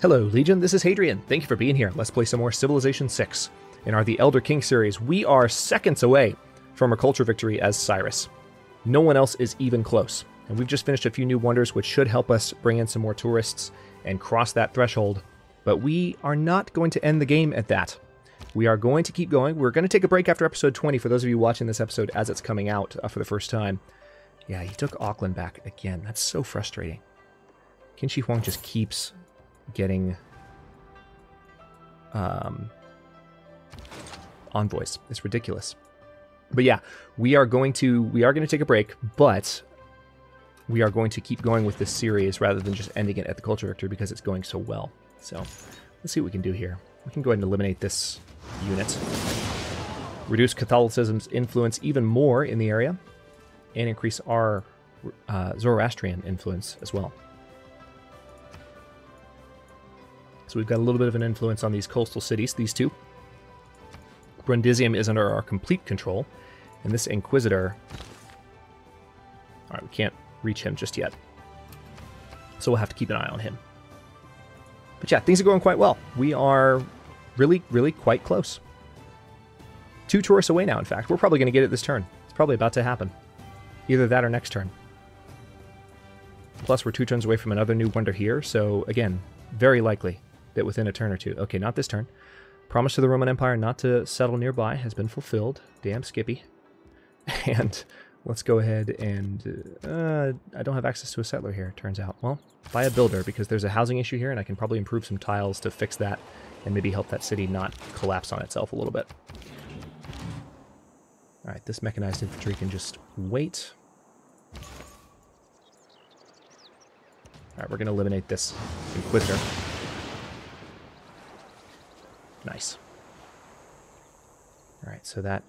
Hello, Legion, this is Hadrian. Thank you for being here. Let's play some more Civilization 6. In our The Elder King series, we are seconds away from a culture victory as Cyrus. No one else is even close. And we've just finished a few new wonders which should help us bring in some more tourists and cross that threshold. But we are not going to end the game at that. We are going to keep going. We're going to take a break after episode 20 for those of you watching this episode as it's coming out for the first time. Yeah, he took Auckland back again. That's so frustrating. Qin Shi Huang just keeps getting envoys. It's ridiculous. But yeah, we are going to take a break, but we are going to keep going with this series rather than just ending it at the culture victory because it's going so well. So let's see what we can do here. We can go ahead and eliminate this unit, reduce Catholicism's influence even more in the area, and increase our Zoroastrian influence as well. So we've got a little bit of an influence on these coastal cities, these two. Brundisium is under our complete control, and this Inquisitor... Alright, we can't reach him just yet. So we'll have to keep an eye on him. But yeah, things are going quite well. We are really, really quite close. 2 tourists away now, in fact. We're probably going to get it this turn. It's probably about to happen. Either that or next turn. Plus, we're 2 turns away from another new wonder here, so again, very likely that within a turn or two. Okay, not this turn. Promise to the Roman Empire not to settle nearby has been fulfilled. Damn Skippy. And let's go ahead and... I don't have access to a settler here, it turns out. Well, buy a builder, because there's a housing issue here, and I can probably improve some tiles to fix that, and maybe help that city not collapse on itself a little bit. Alright, this mechanized infantry can just wait. Alright, we're going to eliminate this Inquisitor. Nice. Alright, so that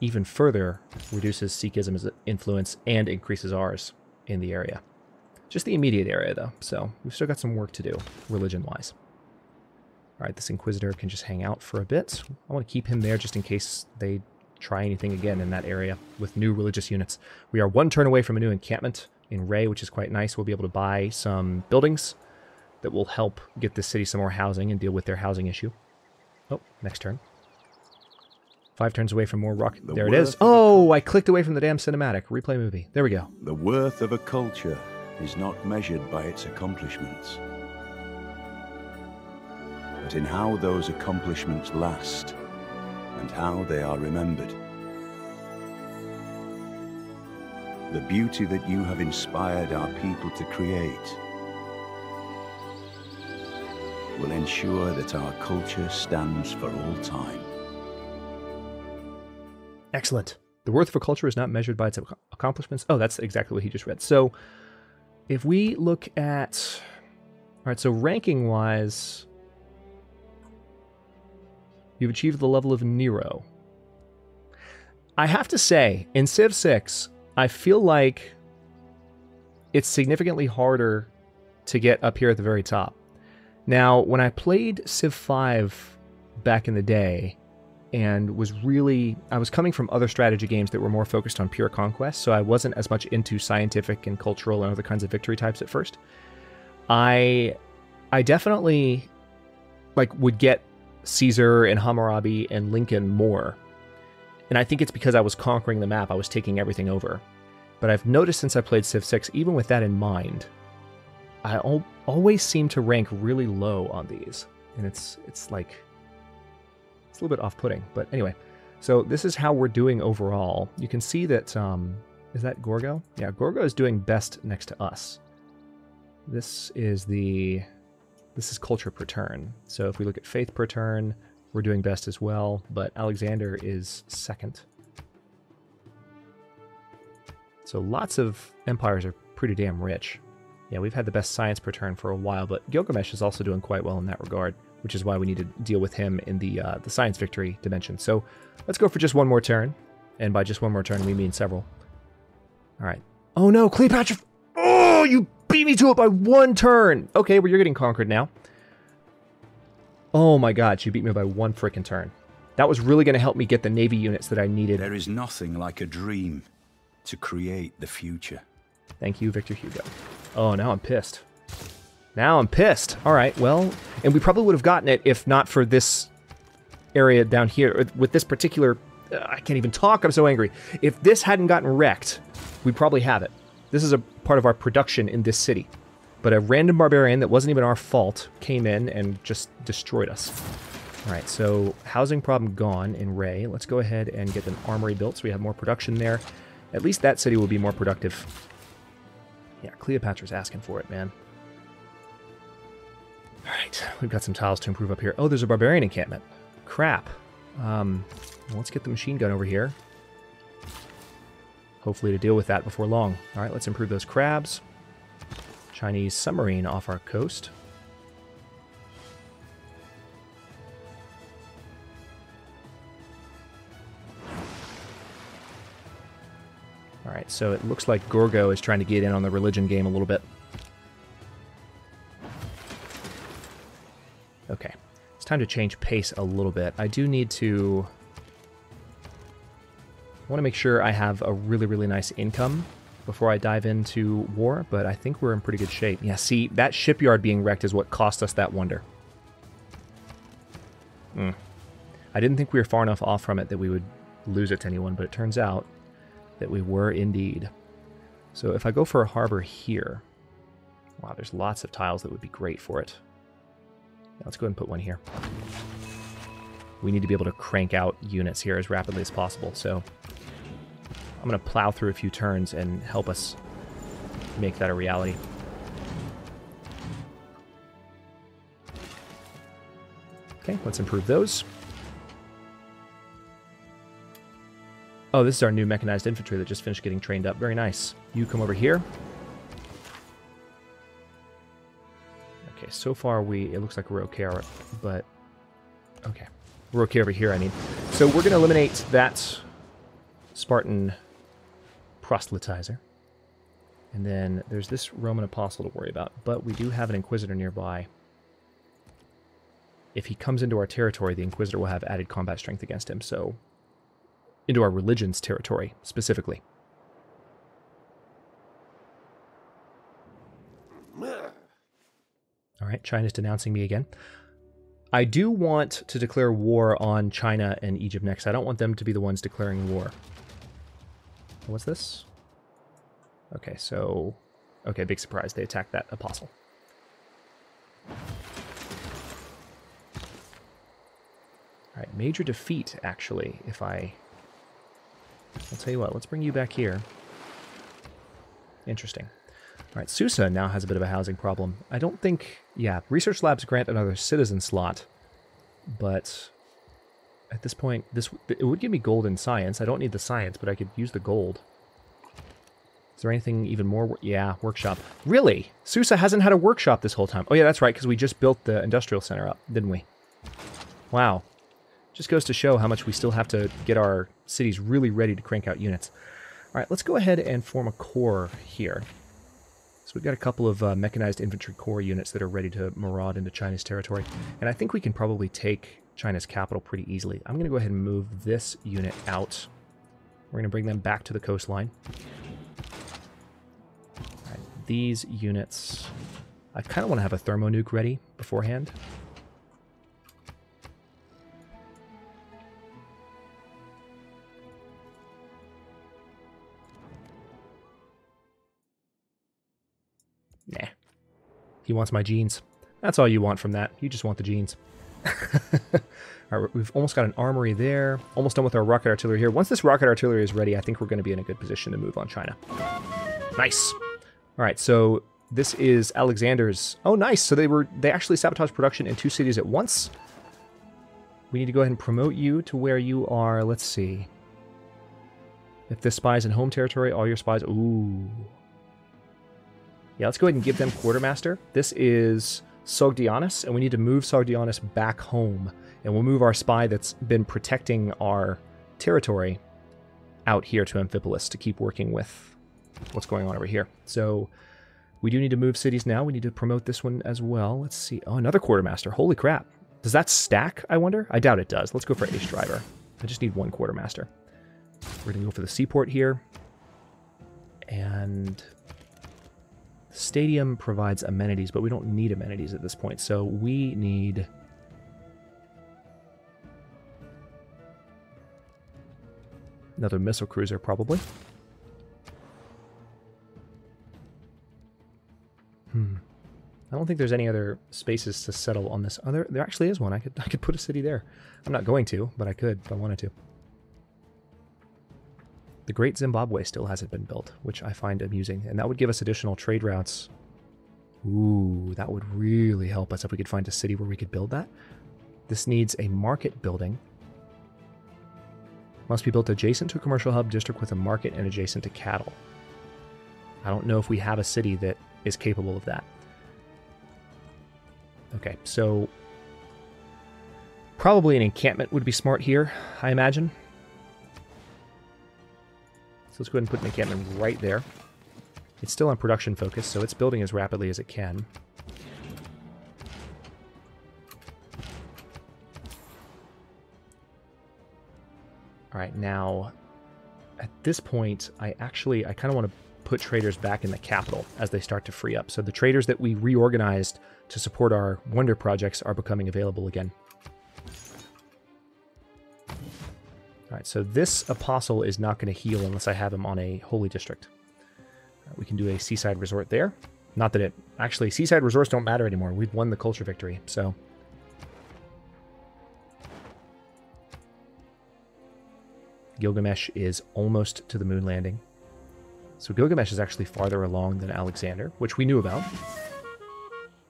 even further reduces Sikhism's influence and increases ours in the area. Just the immediate area, though, so we've still got some work to do, religion-wise. Alright, this Inquisitor can just hang out for a bit. I want to keep him there just in case they try anything again in that area with new religious units. We are 1 turn away from a new encampment in Ray, which is quite nice. We'll be able to buy some buildings that will help get this city some more housing and deal with their housing issue. Oh, next turn. 5 turns away from more rock. There it is. Oh, I clicked away from the damn cinematic. Replay movie. There we go. The worth of a culture is not measured by its accomplishments, but in how those accomplishments last and how they are remembered. The beauty that you have inspired our people to create will ensure that our culture stands for all time. Excellent. The worth of a culture is not measured by its accomplishments. Oh, that's exactly what he just read. So if we look at... All right, so ranking-wise, you've achieved the level of Nero. I have to say, in Civ 6, I feel like it's significantly harder to get up here at the very top. Now, when I played Civ 5 back in the day, and I was coming from other strategy games that were more focused on pure conquest, so I wasn't as much into scientific and cultural and other kinds of victory types at first. I definitely would get Caesar and Hammurabi and Lincoln more. And I think it's because I was conquering the map, I was taking everything over. But I've noticed since I played Civ 6, even with that in mind, I always seem to rank really low on these. And it's a little bit off-putting. But anyway, so this is how we're doing overall. You can see that, is that Gorgo? Yeah, Gorgo is doing best next to us. This is culture per turn. So if we look at faith per turn, we're doing best as well, but Alexander is second. So lots of empires are pretty damn rich. Yeah, we've had the best science per turn for a while, but Gilgamesh is also doing quite well in that regard, which is why we need to deal with him in the science victory dimension. So let's go for just 1 more turn, and by just 1 more turn, we mean several. All right. Oh no, Cleopatra! Oh, you beat me to it by 1 turn! Okay, well, you're getting conquered now. Oh my god, she beat me by 1 frickin' turn. That was really going to help me get the navy units that I needed. There is nothing like a dream to create the future. Thank you, Victor Hugo. Oh, now I'm pissed. Now I'm pissed. All right, well, and we probably would have gotten it if not for this area down here, with this particular... I can't even talk, I'm so angry. If this hadn't gotten wrecked, we'd probably have it. This is a part of our production in this city. But a random barbarian that wasn't even our fault came in and just destroyed us. All right, so housing problem gone in Ray. Let's go ahead and get an armory built so we have more production there. At least that city will be more productive. Yeah, Cleopatra's asking for it, man. All right, we've got some tiles to improve up here. Oh, there's a barbarian encampment. Crap. Let's get the machine gun over here. Hopefully to deal with that before long. All right, let's improve those crabs. Chinese submarine off our coast. All right, so it looks like Gorgo is trying to get in on the religion game a little bit. Okay, it's time to change pace a little bit. I do need to... I want to make sure I have a really, really nice income before I dive into war, but I think we're in pretty good shape. Yeah, see, that shipyard being wrecked is what cost us that wonder. I didn't think we were far enough off from it that we would lose it to anyone, but it turns out that we were indeed. So if I go for a harbor here... Wow, there's lots of tiles that would be great for it. Yeah, let's go ahead and put one here. We need to be able to crank out units here as rapidly as possible, so... I'm going to plow through a few turns and help us make that a reality. Okay, let's improve those. Oh, this is our new mechanized infantry that just finished getting trained up. Very nice. You come over here. Okay, so far it looks like we're okay, but... Okay, we're okay over here, I mean. So we're going to eliminate that Spartan proselytizer. And then there's this Roman apostle to worry about, but we do have an inquisitor nearby. If he comes into our territory, the inquisitor will have added combat strength against him, so... Into our religion's territory, specifically. Alright, China's denouncing me again. I do want to declare war on China and Egypt next. I don't want them to be the ones declaring war. What's this? Okay, so... Okay, big surprise. They attacked that apostle. Alright, major defeat, actually, if I... I'll tell you what, let's bring you back here. Interesting. Alright, Susa now has a bit of a housing problem. I don't think... Yeah, research labs grant another citizen slot, but... At this point, it would give me gold in science. I don't need the science, but I could use the gold. Is there anything even more? Yeah, workshop. Really? Susa hasn't had a workshop this whole time. Oh yeah, that's right, because we just built the industrial center up, didn't we? Wow. Just goes to show how much we still have to get our cities really ready to crank out units. All right, let's go ahead and form a corps here. So we've got a couple of mechanized infantry corps units that are ready to maraud into China's territory. And I think we can probably take China's capital pretty easily. I'm going to go ahead and move this unit out. We're going to bring them back to the coastline. All right, these units... I kind of want to have a thermonuke ready beforehand. Nah. He wants my genes. That's all you want from that. You just want the genes. All right, we've almost got an armory there. Almost done with our rocket artillery here. Once this rocket artillery is ready, I think we're going to be in a good position to move on China. Nice. All right, so this is Alexander's... Oh, nice. So they actually sabotaged production in 2 cities at once. We need to go ahead and promote you to where you are. Let's see. If this spy's in home territory, all your spies... Ooh. Yeah, let's go ahead and give them quartermaster. This is Sogdianus, and we need to move Sogdianus back home. And we'll move our spy that's been protecting our territory out here to Amphipolis to keep working with what's going on over here. So we do need to move cities now. We need to promote this one as well. Let's see. Oh, another quartermaster. Holy crap. Does that stack, I wonder? I doubt it does. Let's go for Ace Driver. I just need 1 quartermaster. We're going to go for the seaport here. And... Stadium provides amenities, but we don't need amenities at this point, so we need... another missile cruiser, probably. I don't think there's any other spaces to settle on this. Oh, there actually is one. I could put a city there. I'm not going to, but I could if I wanted to. The Great Zimbabwe still hasn't been built, which I find amusing, and that would give us additional trade routes. Ooh, that would really help us if we could find a city where we could build that. This needs a market building. Must be built adjacent to a commercial hub district with a market and adjacent to cattle. I don't know if we have a city that is capable of that. Okay, so probably an encampment would be smart here, I imagine. So let's go ahead and put an encampment right there. It's still on production focus, so it's building as rapidly as it can. All right, now, at this point, I kind of want to put traders back in the capital as they start to free up. So the traders that we reorganized to support our wonder projects are becoming available again. All right, so this apostle is not going to heal unless I have him on a holy district. We can do a seaside resort there. Not that it... actually, seaside resorts don't matter anymore. We've won the culture victory, so... Gilgamesh is almost to the moon landing. So Gilgamesh is actually farther along than Alexander, which we knew about.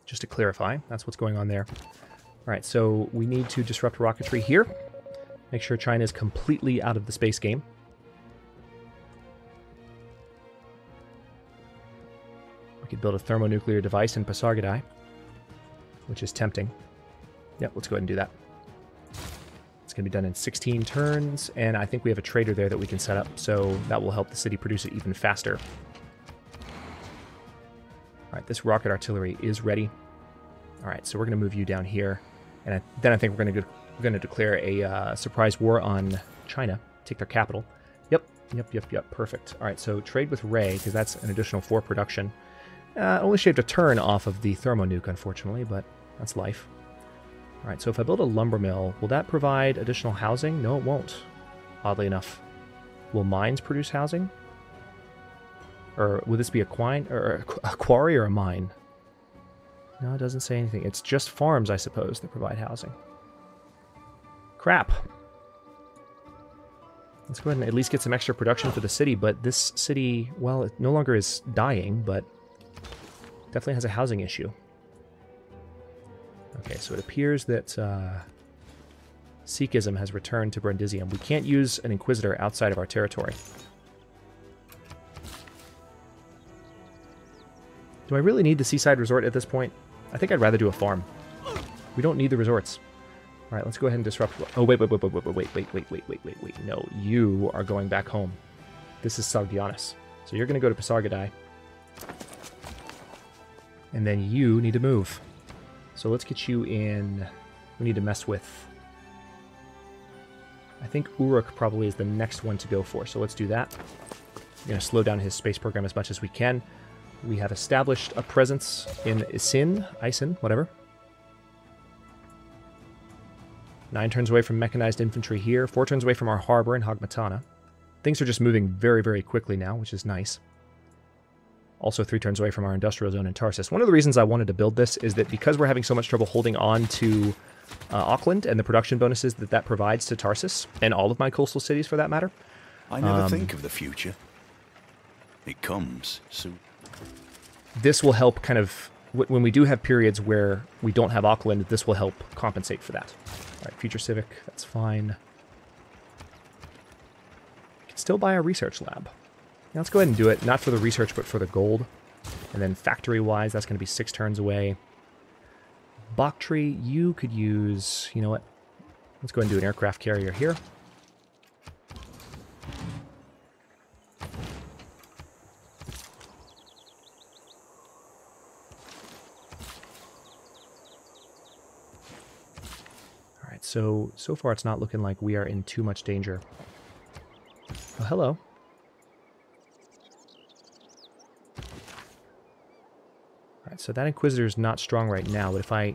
Just to clarify, that's what's going on there. All right, so we need to disrupt rocketry here. Make sure China is completely out of the space game. We could build a thermonuclear device in Pasargadae, which is tempting. Yep, let's go ahead and do that. It's going to be done in 16 turns, and I think we have a trader there that we can set up, so that will help the city produce it even faster. All right, this rocket artillery is ready. All right, so we're going to move you down here, and then I think we're going to declare a surprise war on China, take their capital. Yep, perfect. All right, so trade with Ray, because that's an additional 4 production. Only shaved a turn off of the thermonuke, unfortunately, but that's life. All right, so if I build a lumber mill, will that provide additional housing? No, it won't, oddly enough. Will mines produce housing? Or would this be a quarry or a mine? No, it doesn't say anything. It's just farms, I suppose, that provide housing. Crap. Let's go ahead and at least get some extra production for the city, but this city, well, it no longer is dying, but definitely has a housing issue. Okay, so it appears that Sikhism has returned to Brundisium. We can't use an Inquisitor outside of our territory. Do I really need the seaside resort at this point? I think I'd rather do a farm. We don't need the resorts. All right, let's go ahead and disrupt... oh, wait. No, you are going back home. This is Sogdianus. So you're going to go to Pasargadae. And then you need to move. So let's get you in... we need to mess with... I think Uruk probably is the next one to go for, so let's do that. We're going to slow down his space program as much as we can. We have established a presence in Isen, whatever. 9 turns away from mechanized infantry here. 4 turns away from our harbor in Hagmatana. Things are just moving very, very quickly now, which is nice. Also 3 turns away from our industrial zone in Tarsus. One of the reasons I wanted to build this is that because we're having so much trouble holding on to Auckland and the production bonuses that provides to Tarsus, and all of my coastal cities for that matter. I never think of the future. It comes soon. This will help kind of, when we do have periods where we don't have Auckland, this will help compensate for that. All right, Future Civic, that's fine. We can still buy a research lab. Now let's go ahead and do it, not for the research, but for the gold. And then factory-wise, that's going to be 6 turns away. Bakhtri, you could use, you know what? Let's go ahead and do an aircraft carrier here. All right, so far it's not looking like we are in too much danger. Oh, hello. so that Inquisitor is not strong right now, but if I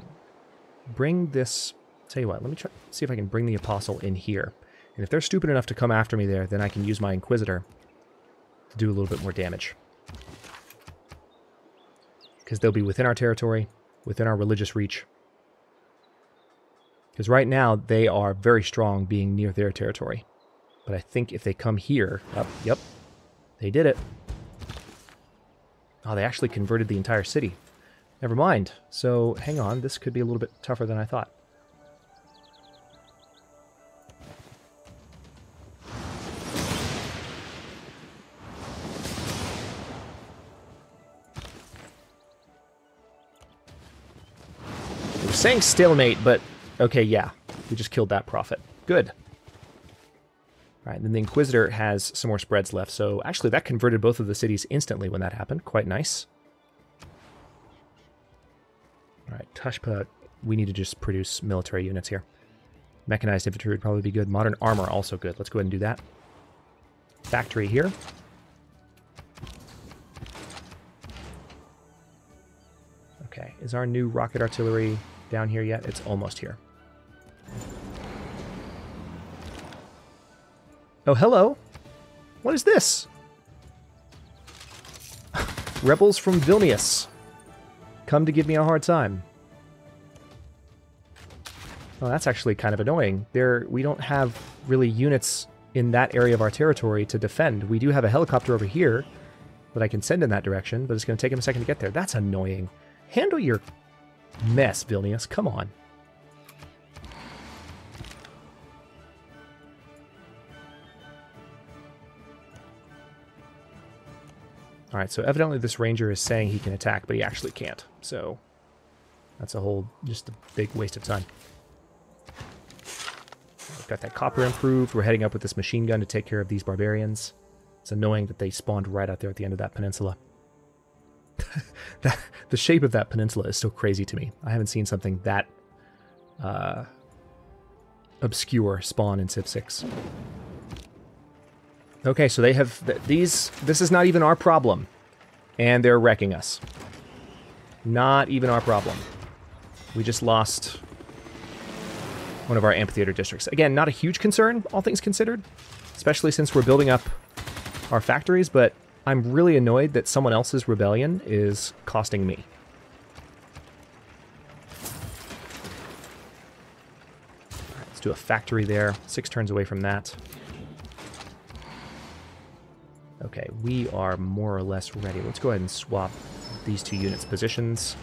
bring this... Tell you what, let me try see if I can bring the Apostle in here. And if they're stupid enough to come after me there, then I can use my Inquisitor to do a little bit more damage. Because they'll be within our territory, within our religious reach. Because right now, they are very strong being near their territory. But I think if they come here... Oh, yep, they did it. Oh, they actually converted the entire city. Never mind. So, hang on, this could be a little bit tougher than I thought. It was saying stalemate, but... Okay, yeah. We just killed that prophet. Good. All right, then the Inquisitor has some more spreads left. So actually, that converted both of the cities instantly when that happened. Quite nice. All right, Tushpa, we need to just produce military units here. Mechanized infantry would probably be good. Modern armor also good. Let's go ahead and do that. Factory here. Okay, is our new rocket artillery down here yet? It's almost here. Oh, hello. What is this? Rebels from Vilnius. Come to give me a hard time. Oh, that's actually kind of annoying. We don't have really units in that area of our territory to defend. We do have a helicopter over here that I can send in that direction, but it's going to take them a second to get there. That's annoying. Handle your mess, Vilnius. Come on. Alright, so evidently this ranger is saying he can attack, but he actually can't. So, that's just a big waste of time. We've got that copper improved. We're heading up with this machine gun to take care of these barbarians. It's annoying that they spawned right out there at the end of that peninsula. The shape of that peninsula is still crazy to me. I haven't seen something that obscure spawn in Civ 6. Okay, so they have this is not even our problem. And they're wrecking us. Not even our problem. We just lost one of our amphitheater districts. Again, not a huge concern, all things considered. Especially since we're building up our factories, but I'm really annoyed that someone else's rebellion is costing me. All right, let's do a factory there. 6 turns away from that. Okay, we are more or less ready. Let's go ahead and swap these 2 units' positions.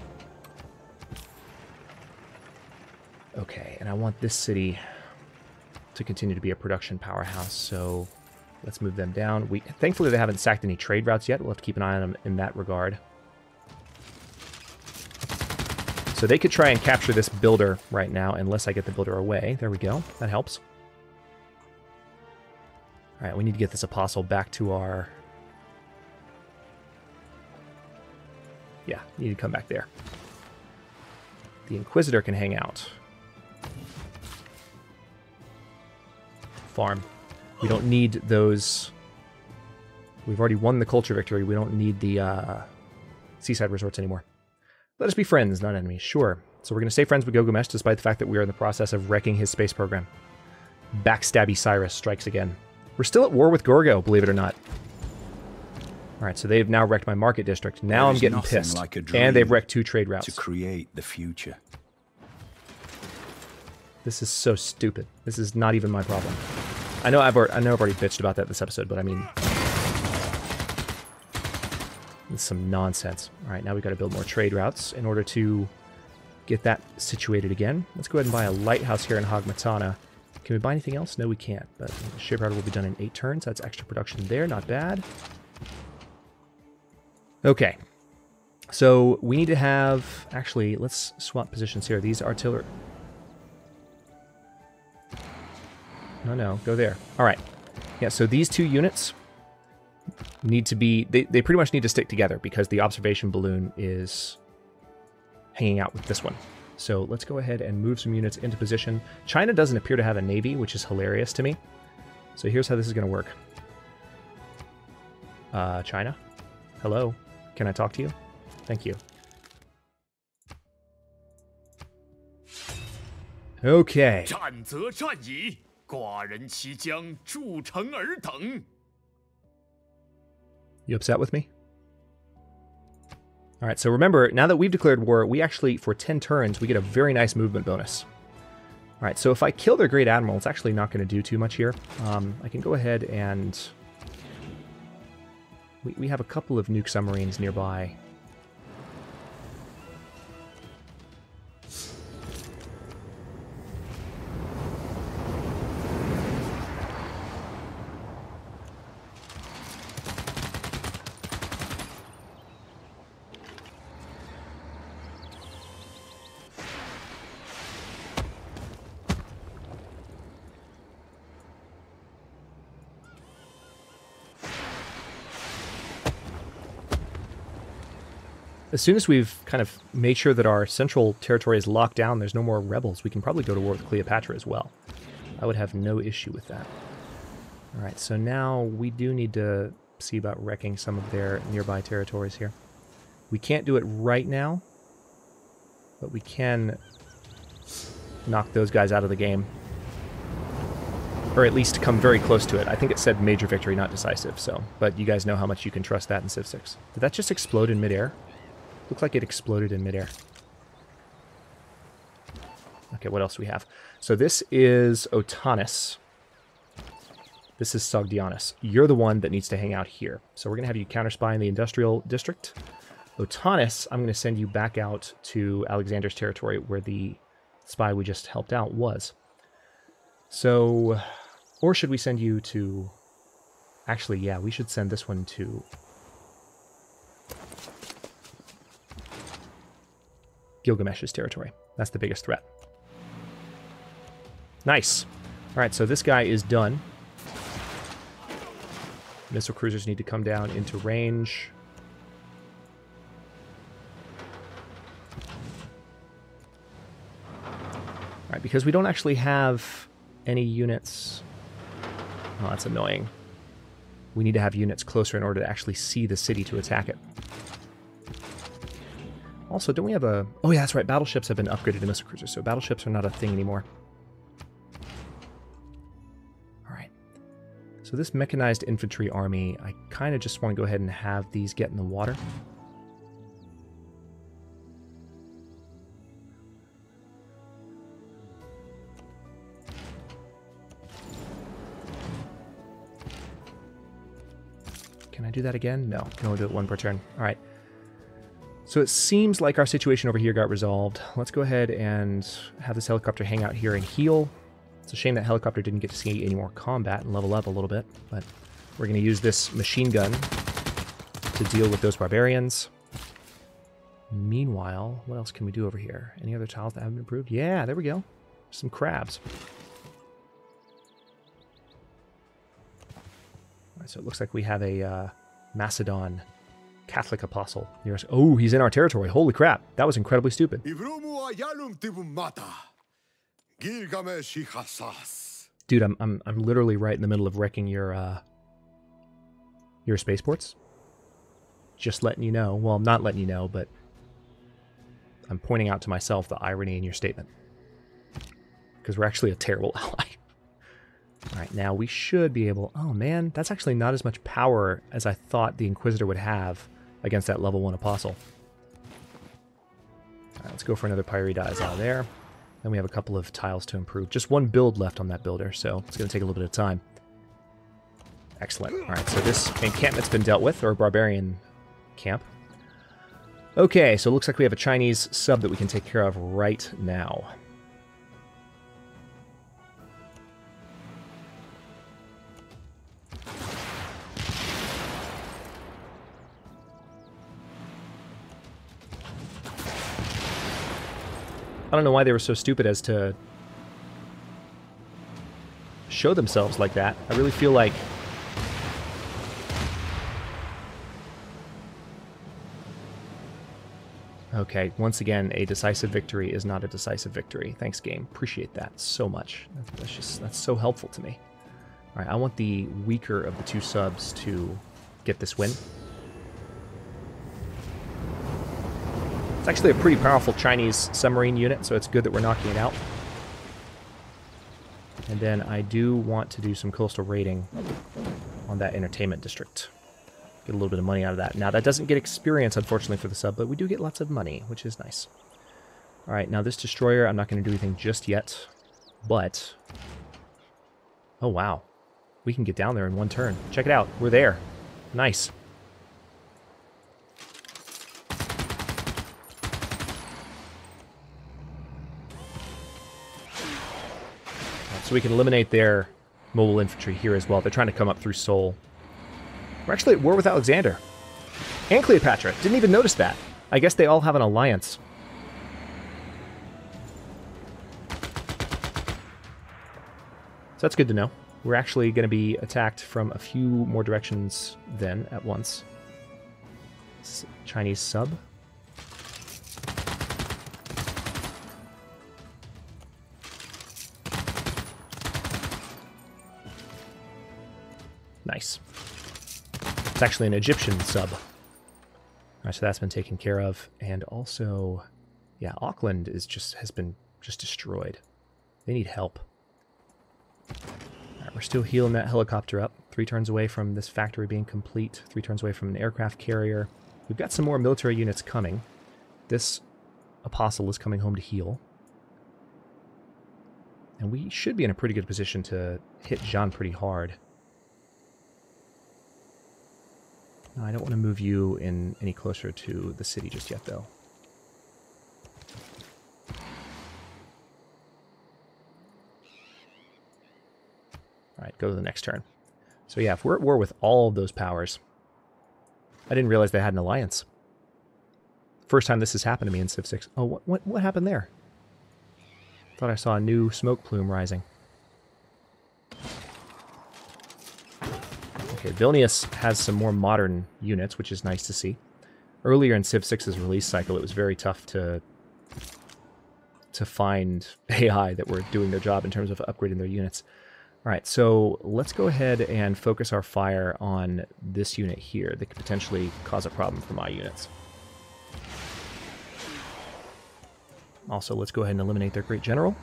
Okay, and I want this city to continue to be a production powerhouse, so let's move them down. Thankfully, they haven't sacked any trade routes yet. We'll have to keep an eye on them in that regard. So they could try and capture this builder right now, unless I get the builder away. There we go. That helps. All right, we need to get this Apostle back to our... Yeah, need to come back there. The Inquisitor can hang out. Farm. We don't need those... We've already won the culture victory. We don't need the seaside resorts anymore. Let us be friends, not enemies. Sure. So we're going to stay friends with Gilgamesh, despite the fact that we are in the process of wrecking his space program. Backstabby Cyrus strikes again. We're still at war with Gorgo, believe it or not. Alright, so they've now wrecked my market district. Now I'm getting pissed. Like and they've wrecked 2 trade routes. To create the future. This is so stupid. This is not even my problem. I know I've already bitched about that this episode, but I mean... It's some nonsense. Alright, now we've got to build more trade routes in order to get that situated again. Let's go ahead and buy a lighthouse here in Hagmatana. Can we buy anything else? No, we can't. But the shipyard will be done in 8 turns. That's extra production there. Not bad. Okay. So we need to have... Actually, let's swap positions here. These artillery... No, go there. All right. Yeah, so these 2 units need to be... They pretty much need to stick together because the observation balloon is hanging out with this one. So let's go ahead and move some units into position. China doesn't appear to have a navy, which is hilarious to me. So here's how this is going to work. China? Hello? Can I talk to you? Thank you. Okay. 战则战矣，寡人其将筑城尔等。 You upset with me? Alright, so remember, now that we've declared war, we actually, for 10 turns, we get a very nice movement bonus. Alright, so if I kill their Great Admiral, it's actually not going to do too much here. I can go ahead and... We have a couple of nuke submarines nearby. As soon as we've kind of made sure that our central territory is locked down, there's no more rebels, we can probably go to war with Cleopatra as well. I would have no issue with that. Alright, so now we do need to see about wrecking some of their nearby territories here. We can't do it right now, but we can knock those guys out of the game. Or at least come very close to it. I think it said major victory, not decisive, so... But you guys know how much you can trust that in Civ 6. Did that just explode in midair? Looked like it exploded in midair. Okay, what else do we have? So this is Otanis. This is Sogdianus. You're the one that needs to hang out here. So we're going to have you counter-spy in the industrial district. Otanis, I'm going to send you back out to Alexander's territory where the spy we just helped out was. So, or should we send you to... Actually, yeah, we should send this one to... Gilgamesh's territory. That's the biggest threat. Nice. Alright, so this guy is done. Missile cruisers need to come down into range. Alright, because we don't actually have any units... Oh, that's annoying. We need to have units closer in order to actually see the city to attack it. Also, don't we have a... Oh yeah, that's right, battleships have been upgraded to missile cruisers, so battleships are not a thing anymore. Alright. So this mechanized infantry army, I kind of just want to go ahead and have these get in the water. Can I do that again? No, can only do it one per turn. Alright. So it seems like our situation over here got resolved. Let's go ahead and have this helicopter hang out here and heal. It's a shame that helicopter didn't get to see any more combat and level up a little bit, but we're going to use this machine gun to deal with those barbarians. Meanwhile, what else can we do over here? Any other tiles that haven't been improved? Yeah, there we go. Some crabs. All right, so it looks like we have a Macedon Catholic apostle near us. Oh, he's in our territory. Holy crap. That was incredibly stupid. Dude, I'm literally right in the middle of wrecking your spaceports. Just letting you know. Well, I'm not letting you know, but I'm pointing out to myself the irony in your statement. Because we're actually a terrible ally. Alright, now we should be able... Oh man, that's actually not as much power as I thought the Inquisitor would have against that level 1 Apostle. Alright, let's go for another Pyre Dies out of there. Then we have a couple of tiles to improve. Just one build left on that builder, so it's going to take a little bit of time. Excellent. Alright, so this encampment's been dealt with, or a barbarian camp. Okay, so it looks like we have a Chinese sub that we can take care of right now. I don't know why they were so stupid as to show themselves like that. I really feel like okay, once again, a decisive victory is not a decisive victory. Thanks, game. Appreciate that so much. That's so helpful to me. All right, I want the weaker of the two subs to get this win. It's actually a pretty powerful Chinese submarine unit, so it's good that we're knocking it out. And then I do want to do some coastal raiding on that entertainment district. Get a little bit of money out of that. Now, that doesn't get experience, unfortunately, for the sub, but we do get lots of money, which is nice. All right, now this destroyer, I'm not going to do anything just yet, but... Oh, wow. We can get down there in one turn. Check it out. We're there. Nice. So we can eliminate their mobile infantry here as well. They're trying to come up through Seoul. We're actually at war with Alexander. And Cleopatra. Didn't even notice that. I guess they all have an alliance. So that's good to know. We're actually going to be attacked from a few more directions then at once. Chinese sub. Nice. It's actually an Egyptian sub. All right, so that's been taken care of. And also, yeah, Auckland has been destroyed. They need help. All right, we're still healing that helicopter up. 3 turns away from this factory being complete. 3 turns away from an aircraft carrier. We've got some more military units coming. This apostle is coming home to heal. And we should be in a pretty good position to hit Jean pretty hard. No, I don't want to move you in any closer to the city just yet, though. All right, go to the next turn. So yeah, if we're at war with all of those powers, I didn't realize they had an alliance. First time this has happened to me in Civ 6. Oh, what happened there? Thought I saw a new smoke plume rising. Okay, Vilnius has some more modern units, which is nice to see. Earlier in Civ 6's release cycle, it was very tough to find AI that were doing their job in terms of upgrading their units. All right, so let's go ahead and focus our fire on this unit here that could potentially cause a problem for my units. Also, let's go ahead and eliminate their great general.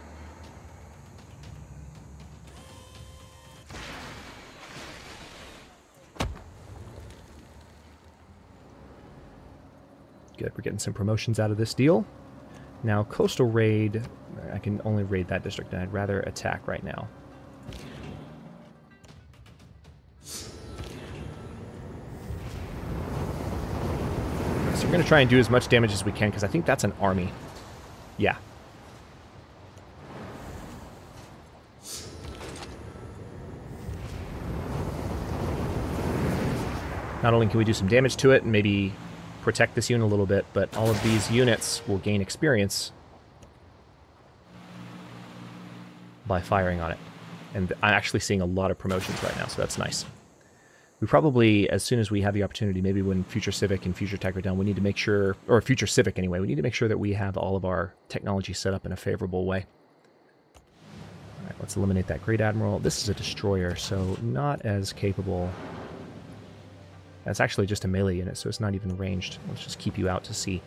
Good, we're getting some promotions out of this deal. Now, coastal raid, I can only raid that district, and I'd rather attack right now. So we're going to try and do as much damage as we can, because I think that's an army. Yeah. Not only can we do some damage to it and maybe protect this unit a little bit, but all of these units will gain experience by firing on it. And I'm actually seeing a lot of promotions right now, so that's nice. We probably, as soon as we have the opportunity, maybe when Future Civic and Future Tech are done, we need to make sure, or Future Civic anyway, we need to make sure that we have all of our technology set up in a favorable way. All right, let's eliminate that Great Admiral. This is a destroyer, so not as capable. That's actually just a melee unit, so it's not even ranged. Let's just keep you out to sea.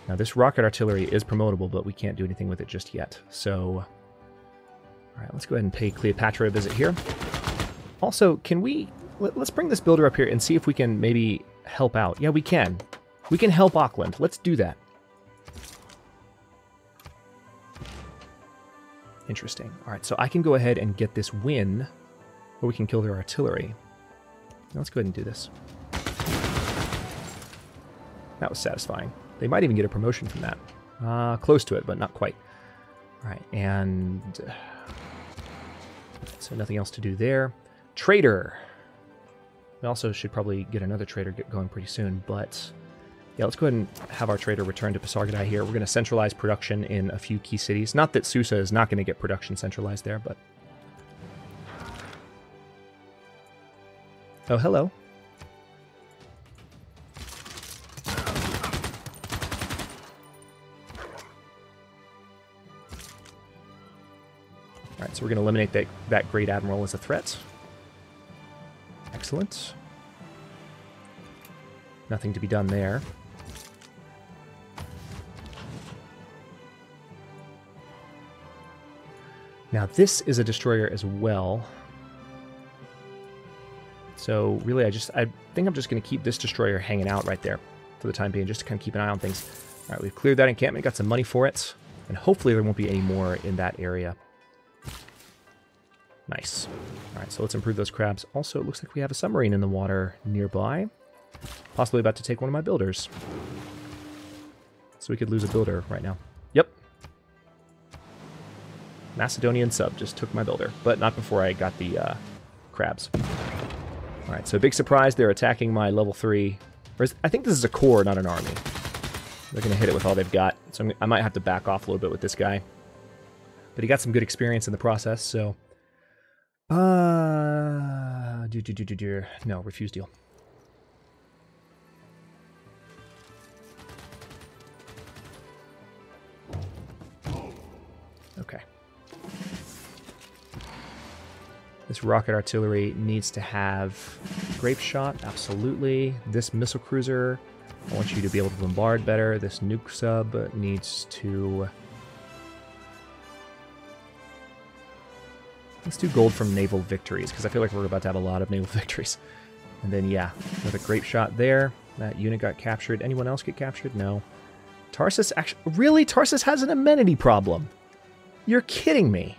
Now, this rocket artillery is promotable, but we can't do anything with it just yet. So, all right, let's go ahead and pay Cleopatra a visit here. Also, can we... Let's bring this builder up here and see if we can maybe help out. Yeah, we can. We can help Auckland. Let's do that. Interesting. All right, so I can go ahead and get this win, or we can kill their artillery. Let's go ahead and do this. That was satisfying. They might even get a promotion from that. Close to it, but not quite. All right, and... so nothing else to do there. Trader. We also should probably get another trader going pretty soon, but... yeah, let's go ahead and have our trader return to Pasargadae here. We're going to centralize production in a few key cities. Not that Susa is not going to get production centralized there, but... oh, hello. Alright, so we're going to eliminate that Great Admiral as a threat. Excellent. Nothing to be done there. Now this is a destroyer as well. So really I think I'm just going to keep this destroyer hanging out right there for the time being, just to kind of keep an eye on things. All right, we've cleared that encampment, got some money for it, and hopefully there won't be any more in that area. Nice. All right, so let's improve those crabs. Also, it looks like we have a submarine in the water nearby, possibly about to take one of my builders. So we could lose a builder right now. Yep. Macedonian sub just took my builder, but not before I got the crabs. All right, so big surprise, they're attacking my level 3. I think this is a corps, not an army. They're going to hit it with all they've got, so I might have to back off a little bit with this guy. But he got some good experience in the process, so... No, refuse deal. Okay. This rocket artillery needs to have grape shot, absolutely. This missile cruiser, I want you to be able to bombard better. This nuke sub needs to... Let's do gold from naval victories, because I feel like we're about to have a lot of naval victories. And then, yeah, another grape shot there. That unit got captured. Anyone else get captured? No. Tarsus actually... Really? Tarsus has an amenity problem? You're kidding me.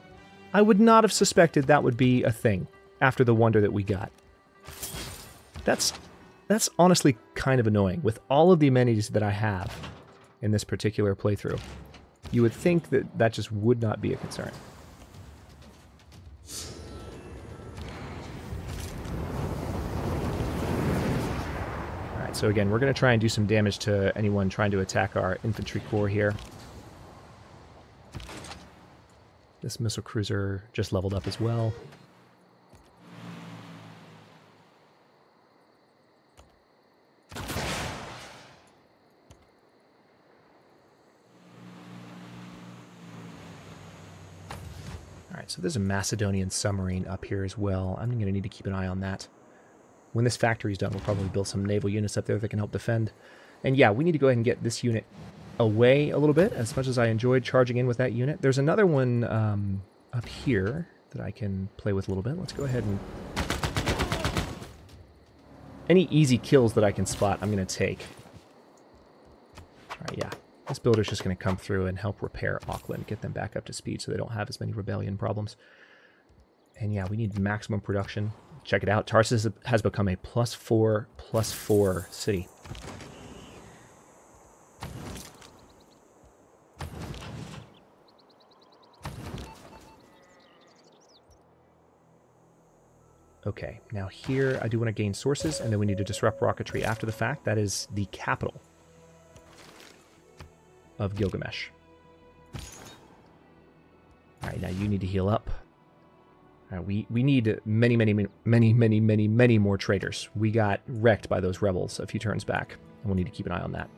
I would not have suspected that would be a thing after the wonder that we got. That's honestly kind of annoying. With all of the amenities that I have in this particular playthrough, you would think that that just would not be a concern. Alright, so again, we're going to try and do some damage to anyone trying to attack our infantry corps here. This missile cruiser just leveled up as well. Alright, so there's a Macedonian submarine up here as well. I'm going to need to keep an eye on that. When this factory's done, we'll probably build some naval units up there that can help defend. And yeah, we need to go ahead and get this unit away a little bit, as much as I enjoyed charging in with that unit. There's another one up here that I can play with a little bit. Let's go ahead and... Any easy kills that I can spot, I'm going to take. Alright, yeah. This builder's just going to come through and help repair Auckland, get them back up to speed so they don't have as many rebellion problems. And yeah, we need maximum production. Check it out. Tarsus has become a +4/+4 city. Okay, now here I do want to gain sources, and then we need to disrupt rocketry after the fact. That is the capital of Gilgamesh. Alright, now you need to heal up. We need many more traders. We got wrecked by those rebels a few turns back, and we'll need to keep an eye on that.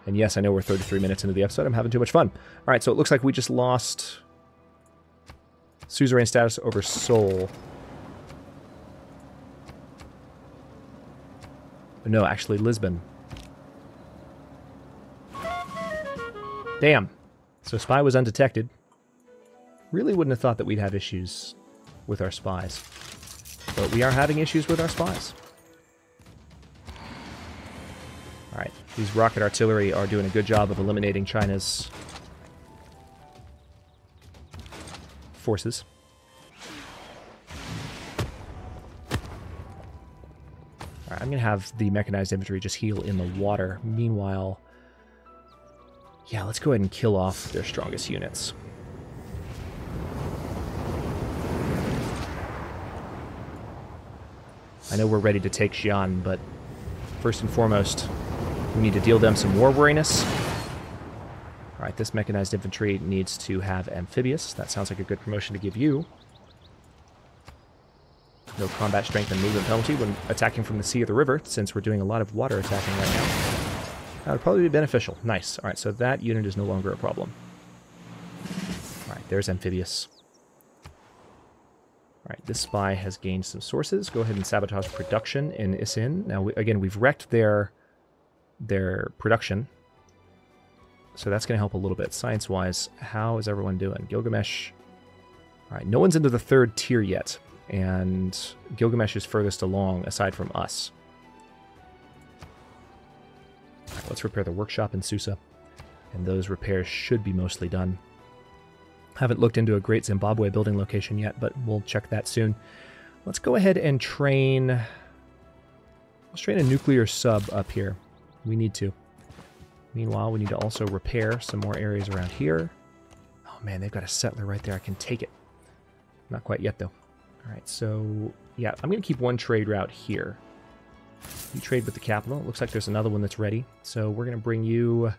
And yes, I know we're 33 minutes into the episode. I'm having too much fun. Alright, so it looks like we just lost suzerain status over Seoul. No, actually, Lisbon. Damn. So spy was undetected. Really wouldn't have thought that we'd have issues with our spies. But we are having issues with our spies. Alright, these rocket artillery are doing a good job of eliminating China's forces. Alright, I'm going to have the mechanized infantry just heal in the water. Meanwhile, yeah, let's go ahead and kill off their strongest units. I know we're ready to take Xi'an, but first and foremost, we need to deal them some war weariness. Alright, this mechanized infantry needs to have amphibious. That sounds like a good promotion to give you. No combat strength and movement penalty when attacking from the sea or the river, since we're doing a lot of water attacking right now. That would probably be beneficial. Nice. Alright, so that unit is no longer a problem. Alright, there's amphibious. Alright, this spy has gained some sources. Go ahead and sabotage production in Isin. Now, again, we've wrecked their production. So that's going to help a little bit. Science-wise, how is everyone doing? Gilgamesh All right, no one's into the 3rd tier yet, and Gilgamesh is furthest along aside from us. All right, let's repair the workshop in Susa, and those repairs should be mostly done. Haven't looked into a great Zimbabwe building location yet, but we'll check that soon. Let's go ahead and train... Let's train a nuclear sub up here. We need to. Meanwhile, we need to also repair some more areas around here. Oh man, they've got a settler right there. I can take it. Not quite yet, though. All right, so yeah, I'm going to keep one trade route here. You trade with the capital. It looks like there's another one that's ready. So we're going to bring you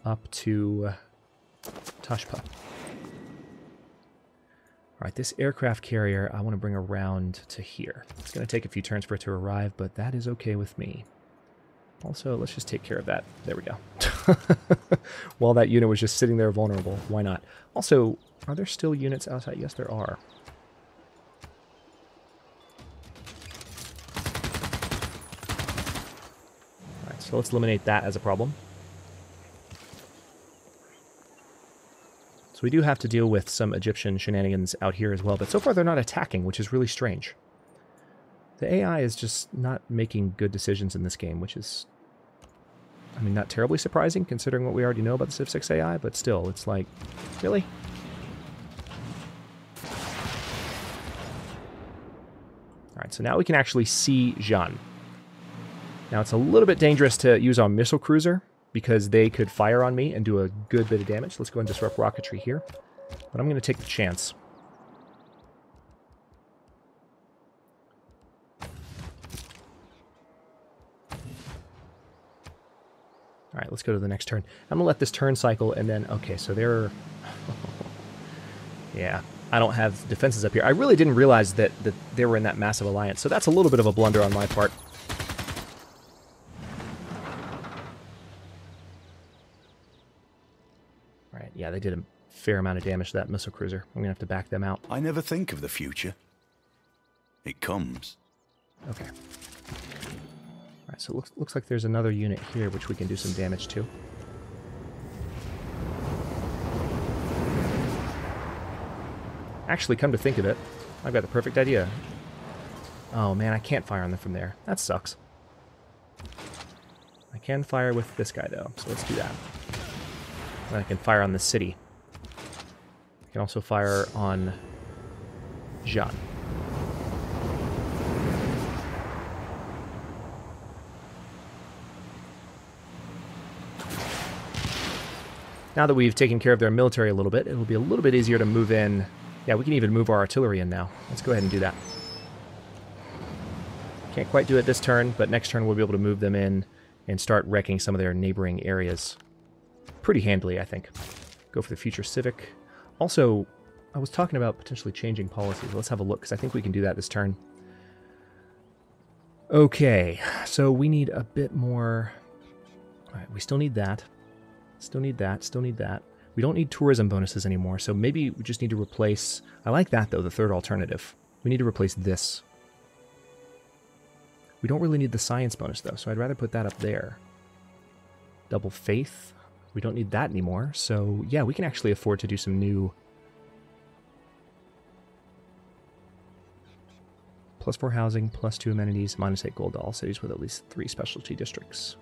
up to Tashpa. All right, this aircraft carrier I want to bring around to here. It's going to take a few turns for it to arrive, but that is okay with me. Also, let's just take care of that. There we go. While that unit was just sitting there vulnerable, why not? Also, are there still units outside? Yes, there are. Alright, so let's eliminate that as a problem. So we do have to deal with some Egyptian shenanigans out here as well, but so far they're not attacking, which is really strange. The AI is just not making good decisions in this game, which is, I mean, not terribly surprising considering what we already know about the Civ 6 AI, but still, it's like, really? Alright, so now we can actually see Jean. Now it's a little bit dangerous to use our missile cruiser, because they could fire on me and do a good bit of damage. Let's go and disrupt rocketry here. But I'm going to take the chance. Alright, let's go to the next turn. I'm going to let this turn cycle and then... Okay, so they're... yeah, I don't have defenses up here. I really didn't realize that they were in that massive alliance, so that's a little bit of a blunder on my part. Alright, yeah, they did a fair amount of damage to that missile cruiser. I'm going to have to back them out. I never think of the future. It comes. Okay. Alright, so it looks like there's another unit here which we can do some damage to. Actually, come to think of it, I've got the perfect idea. Oh man, I can't fire on them from there. That sucks. I can fire with this guy though, so let's do that. And I can fire on the city. I can also fire on Jean. Now that we've taken care of their military a little bit, it'll be a little bit easier to move in. Yeah, we can even move our artillery in now. Let's go ahead and do that. Can't quite do it this turn, but next turn we'll be able to move them in and start wrecking some of their neighboring areas. Pretty handily, I think. Go for the future civic. Also, I was talking about potentially changing policies. Let's have a look, because I think we can do that this turn. Okay, so we need a bit more... Alright, we still need that. Still need that, still need that. We don't need tourism bonuses anymore, so maybe we just need to replace... I like that, though, the third alternative. We need to replace this. We don't really need the science bonus, though, so I'd rather put that up there. Double faith. We don't need that anymore, so yeah, we can actually afford to do some new... +4 housing, +2 amenities, -8 gold to all cities with at least 3 specialty districts.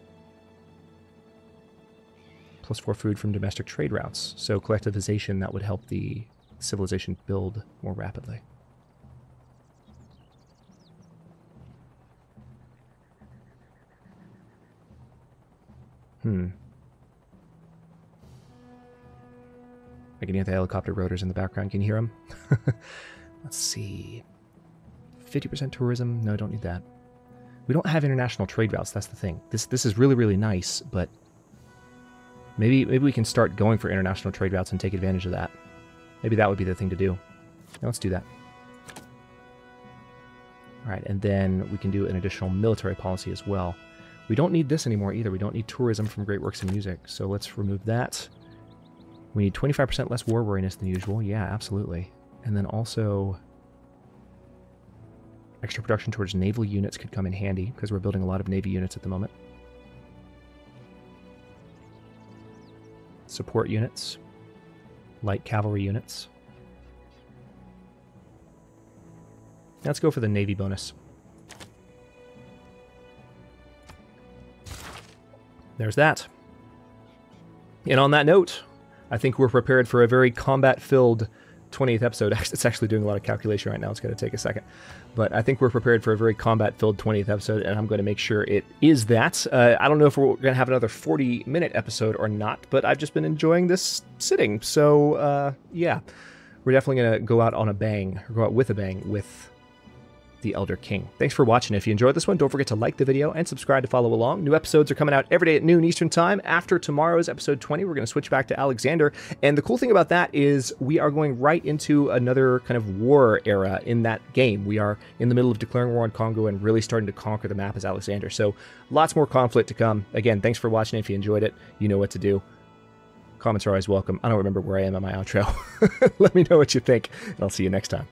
+4 food from domestic trade routes. So collectivization, that would help the civilization build more rapidly. I can hear the helicopter rotors in the background. Can you hear them? Let's see. 50% tourism? No, don't need that. We don't have international trade routes, that's the thing. This is really, really nice, but maybe we can start going for international trade routes and take advantage of that. Maybe that would be the thing to do. Now let's do that. Alright, and then we can do an additional military policy as well. We don't need this anymore either. We don't need tourism from Great Works and Music, so let's remove that. We need 25% less war weariness than usual. Yeah, absolutely. And then also... extra production towards naval units could come in handy, because we're building a lot of Navy units at the moment. Support units. Light cavalry units. Let's go for the Navy bonus. There's that. And on that note, I think we're prepared for a very combat-filled 20th episode. It's actually doing a lot of calculation right now. It's going to take a second. But I think we're prepared for a very combat-filled 20th episode, and I'm going to make sure it is that. I don't know if we're going to have another 40-minute episode or not, but I've just been enjoying this sitting. So, yeah. We're definitely going to go out on a bang, or go out with a bang with the Elder King. Thanks for watching. If you enjoyed this one, don't forget to like the video and subscribe to follow along. New episodes are coming out every day at noon Eastern Time. After tomorrow's episode 20, we're going to switch back to Alexander. And the cool thing about that is we are going right into another kind of war era in that game. We are in the middle of declaring war on Congo and really starting to conquer the map as Alexander. So lots more conflict to come. Again, thanks for watching. If you enjoyed it, you know what to do. Comments are always welcome. I don't remember where I am on my outro. Let me know what you think, and I'll see you next time.